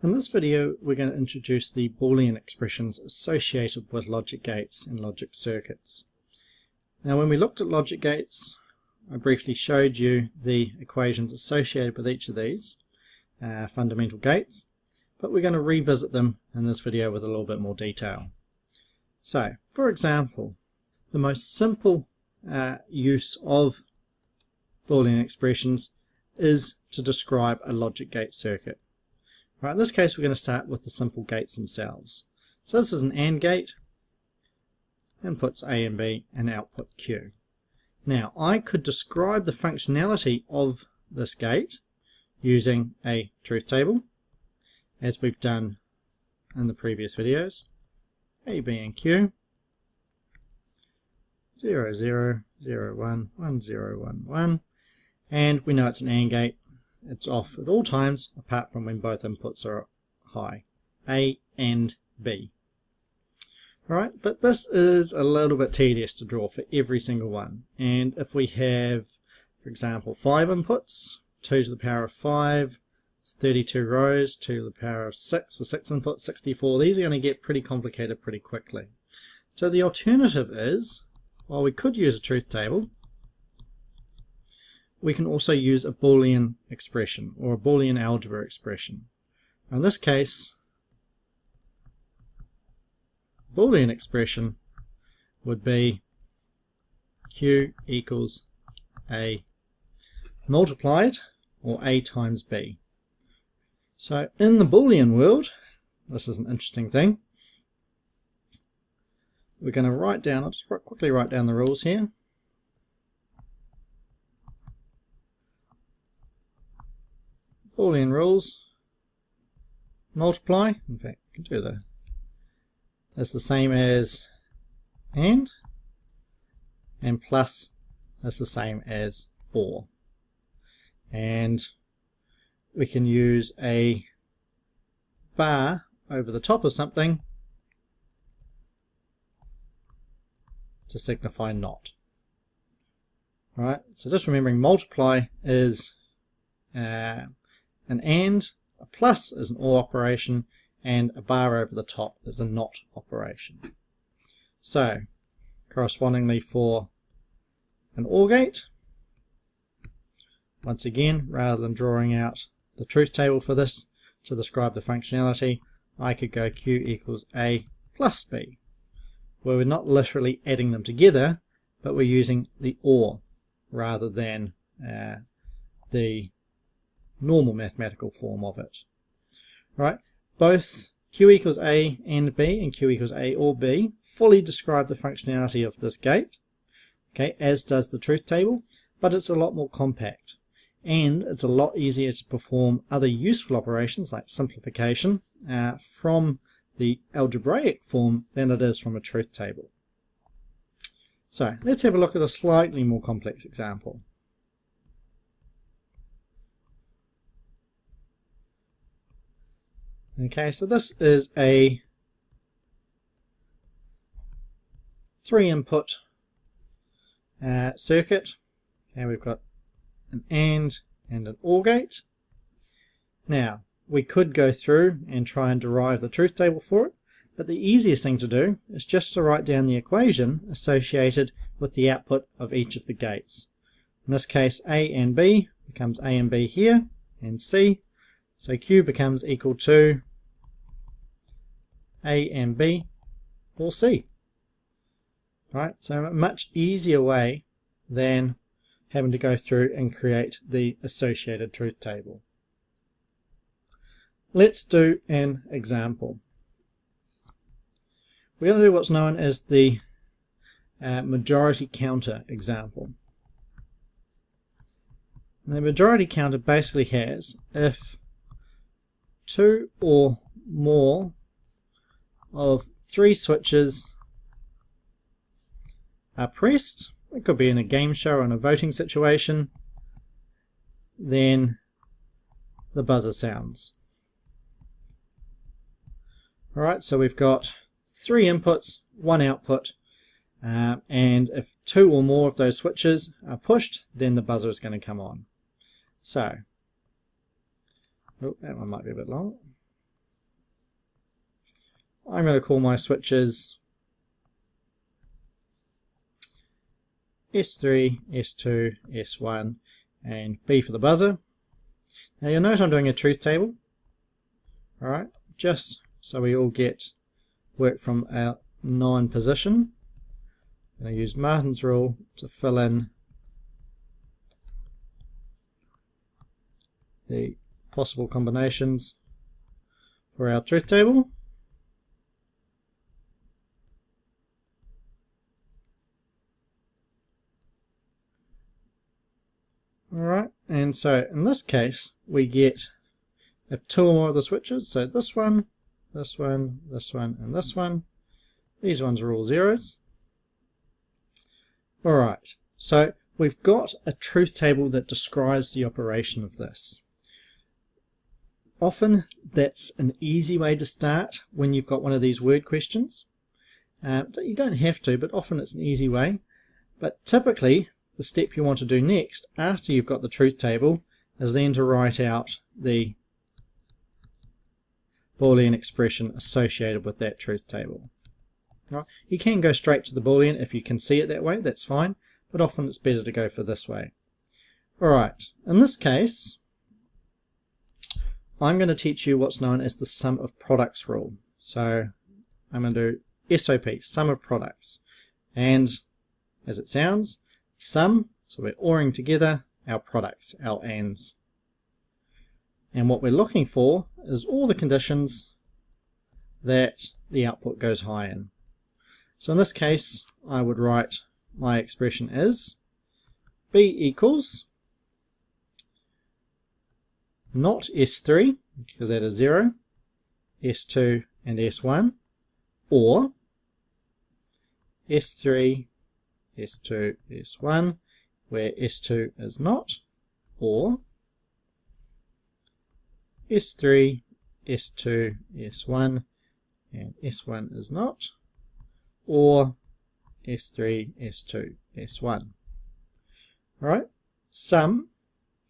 In this video we're going to introduce the Boolean expressions associated with logic gates and logic circuits. Now when we looked at logic gates, I briefly showed you the equations associated with each of these fundamental gates, but we're going to revisit them in this video with a little bit more detail. So, for example, the most simple use of Boolean expressions is to describe a logic gate circuit. Right, in this case we're going to start with the simple gates themselves. So this is an AND gate, inputs A and B and output Q. Now I could describe the functionality of this gate using a truth table, as we've done in the previous videos. A, B and Q, 0, 0, 0, 1, 1, 0, 1, 1, and we know it's an AND gate. It's off at all times apart from when both inputs are high, A and B. Alright, but this is a little bit tedious to draw for every single one. And if we have, for example, 5 inputs, 2 to the power of 5, 32 rows, 2 to the power of 6 for 6 inputs, 64, these are going to get pretty complicated pretty quickly. So the alternative is, while we could use a truth table, we can also use a Boolean expression or a Boolean algebra expression. In this case, Boolean expression would be Q equals A multiplied, or A times B. So in the Boolean world, this is an interesting thing. We're going to write down, I'll just quickly write down the rules here. Boolean rules, multiply, in fact you can do that's the same as and plus that's the same as or. And we can use a bar over the top of something to signify not. Alright, so just remembering multiply is an AND, a plus is an OR operation, and a bar over the top is a NOT operation. So, correspondingly for an OR gate, once again, rather than drawing out the truth table for this to describe the functionality, I could go Q equals A plus B, where we're not literally adding them together, but we're using the OR rather than the normal mathematical form of it. Right? Both Q equals A and B and Q equals A or B fully describe the functionality of this gate, okay, as does the truth table, but it's a lot more compact and it's a lot easier to perform other useful operations like simplification from the algebraic form than it is from a truth table. So let's have a look at a slightly more complex example. Okay, so this is a 3-input circuit. Okay, we've got an AND and an OR gate. Now, we could go through and try and derive the truth table for it, but the easiest thing to do is just to write down the equation associated with the output of each of the gates. In this case, A and B becomes A and B here, and C. So Q becomes equal to A and B or C. Right, so a much easier way than having to go through and create the associated truth table. Let's do an example. We're going to do what's known as the majority counter example. And the majority counter basically has, if 2 or more of 3 switches are pressed, it could be in a game show or in a voting situation, then the buzzer sounds. Alright, so we've got 3 inputs, 1 output, and if 2 or more of those switches are pushed, then the buzzer is going to come on. So, oh, that one might be a bit long. I'm going to call my switches S3, S2, S1, and B for the buzzer. Now you'll note I'm doing a truth table, alright, just so we all get work from our 9 position. I'm going to use Martin's rule to fill in the possible combinations for our truth table. Alright, and so in this case we get if 2 or more of the switches, so this one, this one, this one, and this one, these ones are all zeros. Alright, so we've got a truth table that describes the operation of this. Often that's an easy way to start when you've got one of these word questions. You don't have to, but often it's an easy way. But typically the step you want to do next, after you've got the truth table, is then to write out the Boolean expression associated with that truth table. Right. You can go straight to the Boolean if you can see it that way, that's fine, but often it's better to go for this way. Alright, in this case, I'm going to teach you what's known as the sum of products rule. So I'm going to do SOP, sum of products. And as it sounds, sum, so we're ORing together our products, our ANDs. And what we're looking for is all the conditions that the output goes high in. So in this case, I would write my expression as B equals not S3, because that is 0, S2 and S1, or S3, S2, S1, where S2 is not, or S3, S2, S1, and S1 is not, or S3, S2, S1. Alright, sum,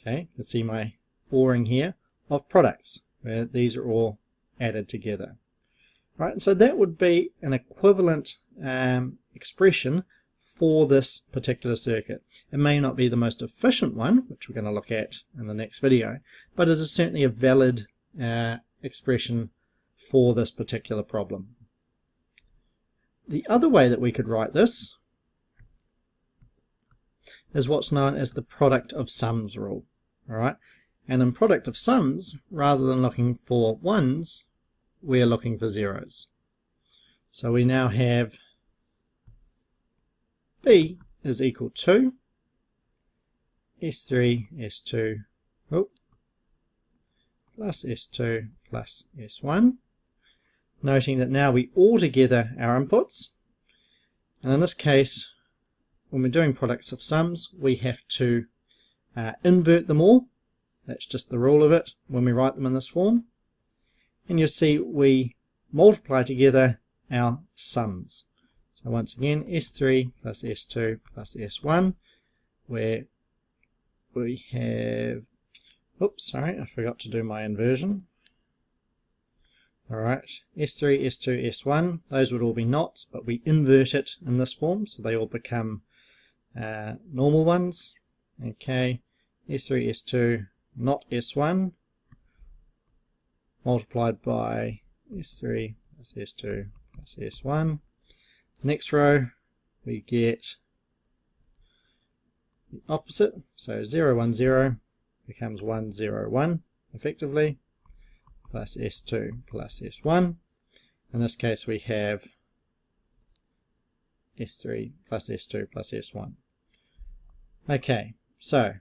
okay, you can see my ORing here, of products, where these are all added together. Right, and so that would be an equivalent expression for this particular circuit. It may not be the most efficient one, which we're going to look at in the next video, but it is certainly a valid expression for this particular problem. The other way that we could write this is what's known as the product of sums rule. Alright, and in product of sums, rather than looking for ones, we're looking for zeros. So we now have B is equal to S3, S2, plus S2 plus S1. Noting that now we all together our inputs, and in this case, when we're doing products of sums, we have to invert them all. That's just the rule of it when we write them in this form. And you'll see we multiply together our sums. So once again, S3 plus S2 plus S1, where we have, oops, sorry, I forgot to do my inversion. Alright, S3, S2, S1, those would all be knots, but we invert it in this form, so they all become normal ones. Okay, S3, S2, not S1, multiplied by S3 plus S2 plus S1. Next row, we get the opposite, so 0, 1, 0 becomes 1, 0, 1, effectively, plus S2 plus S1. In this case we have S3 plus S2 plus S1. Okay, so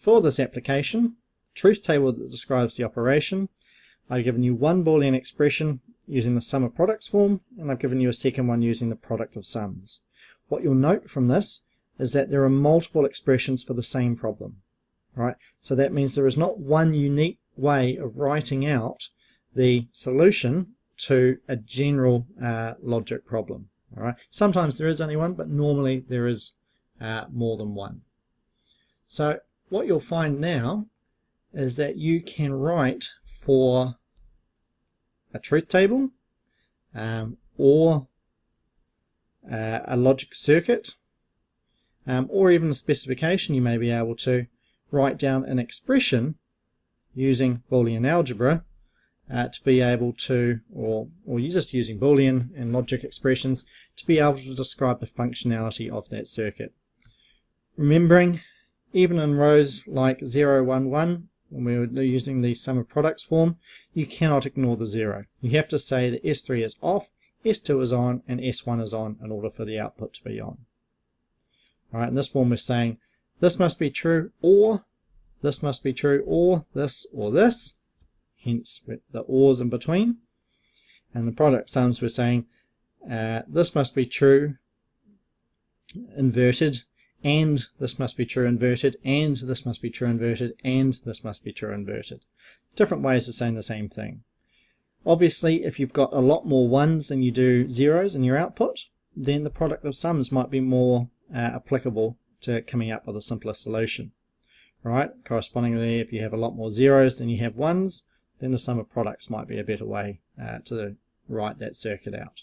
for this application, truth table that describes the operation, I've given you one Boolean expression using the sum of products form, and I've given you a second one using the product of sums. What you'll note from this is that there are multiple expressions for the same problem. Right? So that means there is not one unique way of writing out the solution to a general logic problem. All right? Sometimes there is only one, but normally there is more than one. So what you'll find now is that you can write for a truth table or a logic circuit, or even a specification, you may be able to write down an expression using Boolean algebra to be able to, or you're just using Boolean and logic expressions to be able to describe the functionality of that circuit. Remembering, even in rows like 0, 1, 1, when we were using the sum of products form, you cannot ignore the 0. You have to say that S3 is off, S2 is on, and S1 is on in order for the output to be on. Alright, in this form we're saying this must be true, or this must be true, or this, hence the or's in between. And the product sums we're saying this must be true inverted, and this must be true inverted, and this must be true inverted, and this must be true inverted. Different ways of saying the same thing. Obviously, if you've got a lot more ones than you do zeros in your output, then the product of sums might be more applicable to coming up with a simpler solution. Right? Correspondingly, if you have a lot more zeros than you have ones, then the sum of products might be a better way to write that circuit out.